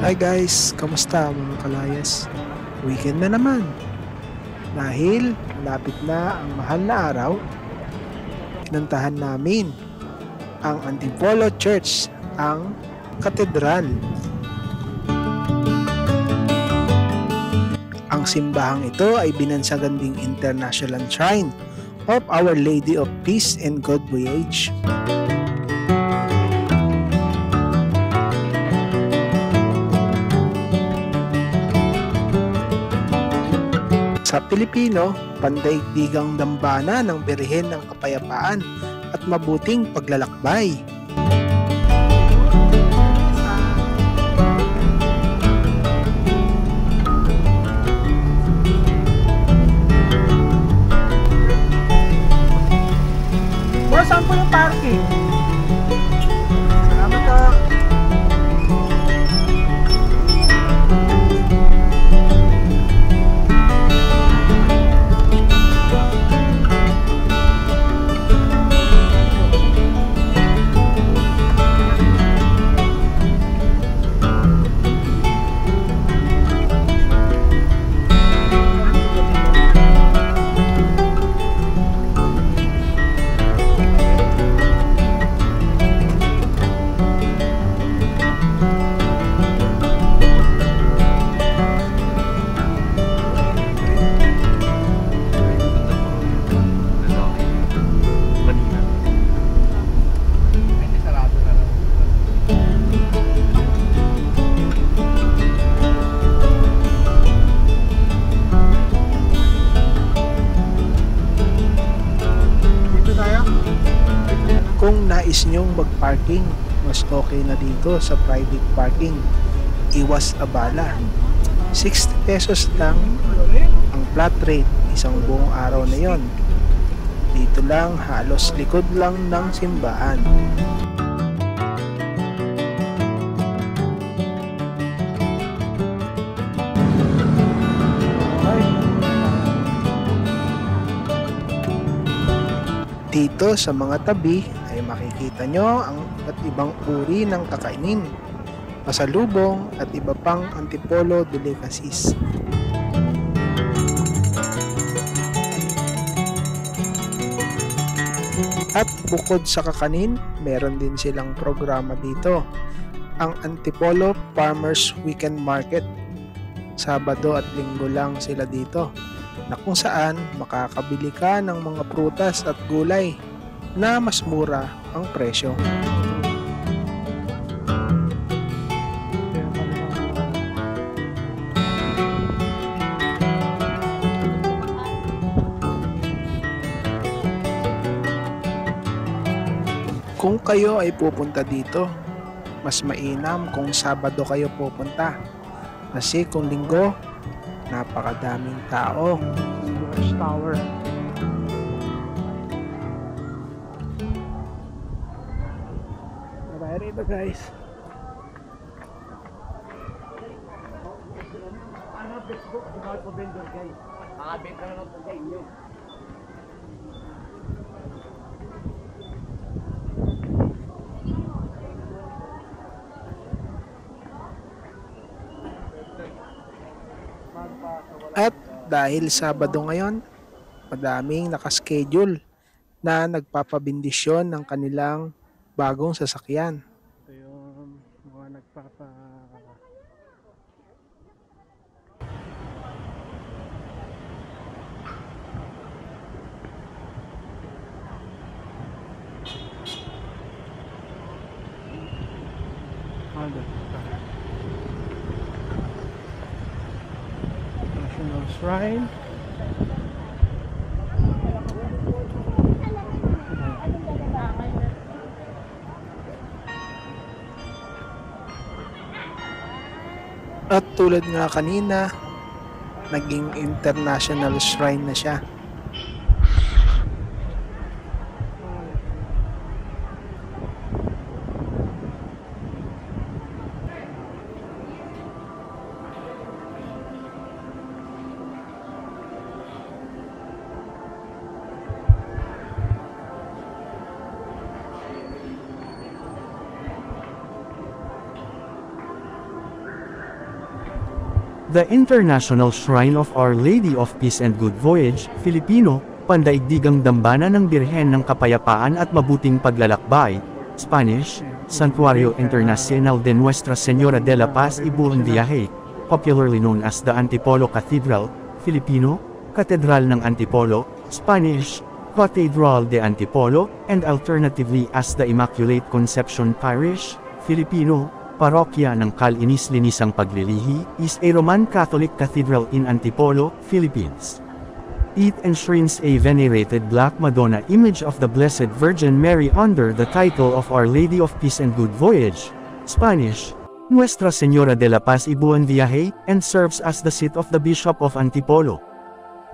Hi guys, kamusta mga kalayas? Weekend na naman. Dahil malapit na ang mahal na araw, pinuntahan namin ang Antipolo Church, ang katedral. Ang simbahang ito ay binansagan ding International Shrine of Our Lady of Peace and Good Voyage. Sa Pilipino, pandaigdigang dambana ng Birhen ng Kapayapaan at mabuting paglalakbay. Boss, saan po yung parking? Salamat po. Kung nais nyong mag-parking, mas okay na dito sa private parking. Iwas abala. 60 pesos lang ang flat rate, isang buong araw na yon. Dito lang, halos likod lang ng simbahan. Dito sa mga tabi ay makikita nyo ang iba't ibang uri ng kakainin, pasalubong at iba pang Antipolo delicacies. At bukod sa kakanin, meron din silang programa dito, ang Antipolo Farmers Weekend Market. Sabado at linggo lang sila dito, na kung saan makakabili ka ng mga prutas at gulay na mas mura ang presyo. Kung kayo ay pupunta dito, mas mainam kung Sabado kayo pupunta. Kasi kung Linggo, napakadaming tao. Watchtower. Bye rito guys. Ano, Facebook, ikaw po vendor guys. Makabenta na lang po sa inyo. At dahil Sabado ngayon, madaming nakaschedule na nagpapabindisyon ng kanilang bagong sasakyan. Ito yung mga nagpapa... National Shrine. At tulad nga kanina, naging international shrine na siya. The International Shrine of Our Lady of Peace and Good Voyage, Filipino, Pandaigdigang Dambana ng Birhen ng Kapayapaan at Mabuting Paglalakbay, Spanish, Santuario Internacional de Nuestra Señora de la Paz y Buen Viaje, popularly known as the Antipolo Cathedral, Filipino, Katedral ng Antipolo, Spanish, Catedral de Antipolo, and alternatively as the Immaculate Conception Parish, Filipino, Parokya ng Kalinis-Linisang Paglilihi, is a Roman Catholic cathedral in Antipolo, Philippines. It enshrines a venerated Black Madonna image of the Blessed Virgin Mary under the title of Our Lady of Peace and Good Voyage, Spanish, Nuestra Señora de la Paz y Buen Viaje, and serves as the seat of the Bishop of Antipolo.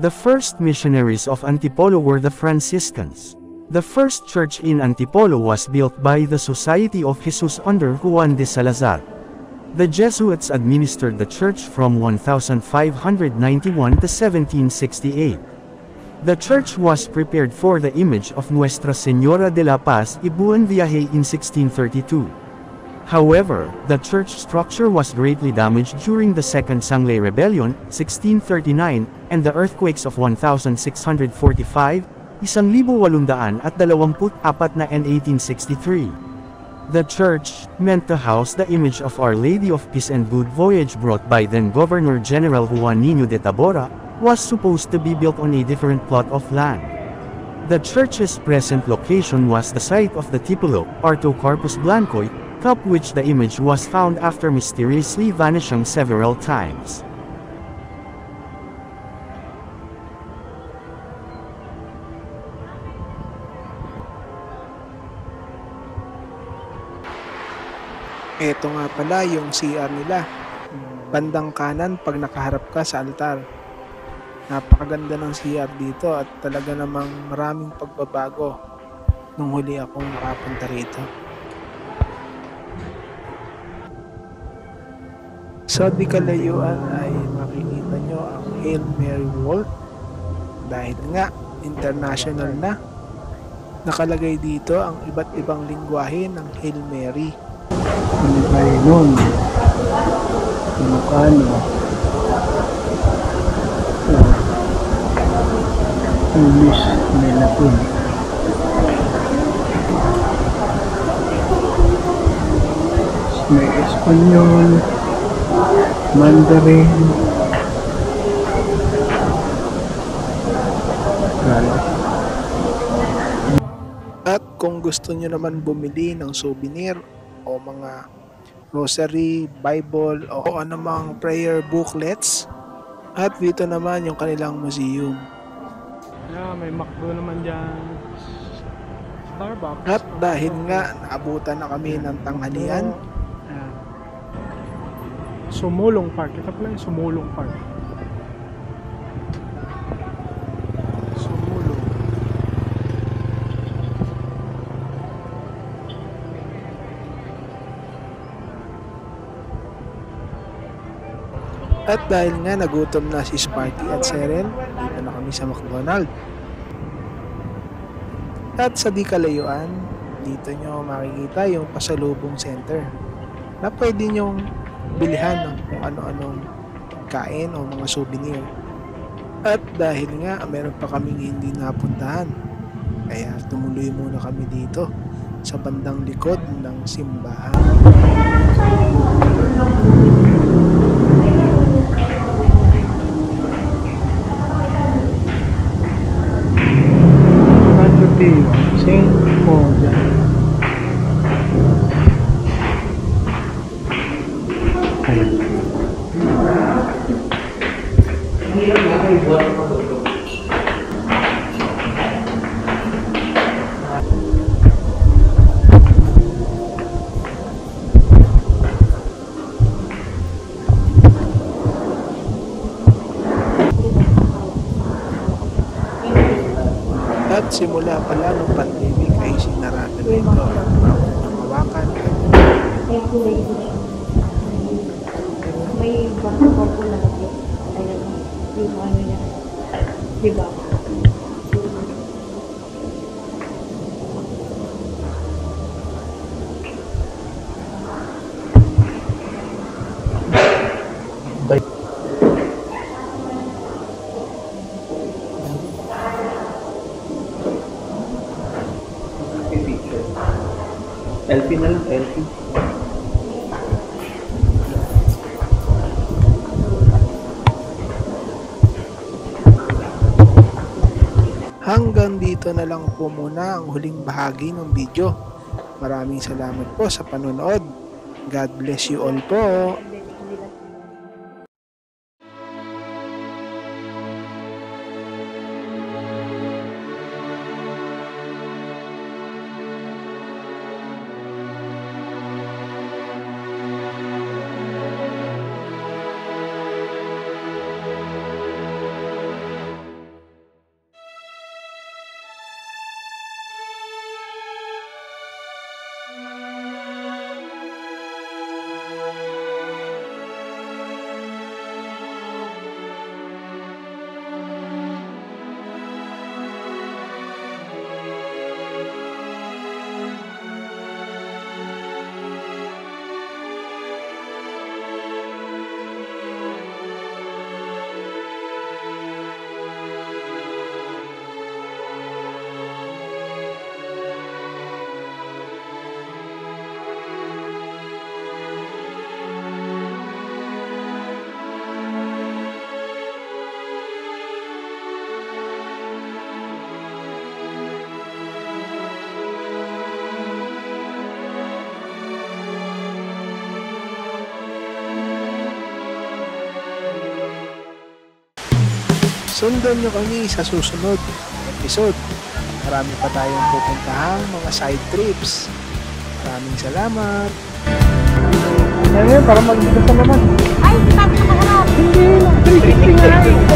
The first missionaries of Antipolo were the Franciscans. The first church in Antipolo was built by the Society of Jesus under Juan de Salazar. The Jesuits administered the church from 1591 to 1768. The church was prepared for the image of Nuestra Señora de la Paz y Buen Viaje in 1632. However, the church structure was greatly damaged during the Second Sangley Rebellion, 1639, and the earthquakes of 1645, 1824 and 1863. The church, meant to house the image of Our Lady of Peace and Good Voyage brought by then Governor General Juan Niño de Tabora, was supposed to be built on a different plot of land. The church's present location was the site of the Tipolo, Arto Corpus Blancoi, cup which the image was found after mysteriously vanishing several times. Ito nga pala yung CR nila. Bandang kanan pag nakaharap ka sa altar. Napakaganda ng CR dito at talaga namang maraming pagbabago nung huli akong nakapunta rito. Sa di kalayuan ay makikita nyo ang Hail Mary Wall. Dahil nga, international na. Nakalagay dito ang iba't ibang lingwahe ng Hail Mary. Ano tayo nun? Ilocano. English, may Latin. May Espanyol, Mandarin. At kung gusto nyo naman bumili ng souvenir o mga rosary, Bible o anumang prayer booklets, at dito naman yung kanilang museum. Yeah, may McDo naman dyan. Starbucks. At dahil nga naabutan na kami ng tanghalian, Ayan. Sumulong Park. Ito pala yung Sumulong Park. Sumulong. at dahil nga nagutom na si Sparky at Seren, dito na kami sa McDonald's. At sa di kalayuan, dito nyo makikita yung pasalubong center na pwede nyong bilihan ng kung ano-anong kain o mga souvenir. At dahil nga meron pa kaming hindi napuntahan, kaya tumuloy muna kami dito sa bandang likod ng simbahan. Saint Paul. At simula pala ng pandemic ay sinarado na ito at bawal na hawakan. May basketball po na kasi. Ayun, yung ano niya. Diba? Selfie na lang, selfie. Hanggang dito na lang po muna ang huling bahagi ng video. Maraming salamat po sa panonood. God bless you all po. Sundan nyo kami sa susunod na episode. Marami pa tayong pupuntahang mga side trips. Maraming salamat. Ano yun, para mag-isa naman. Ay, sabi ko na. Hindi, 360 nga eh.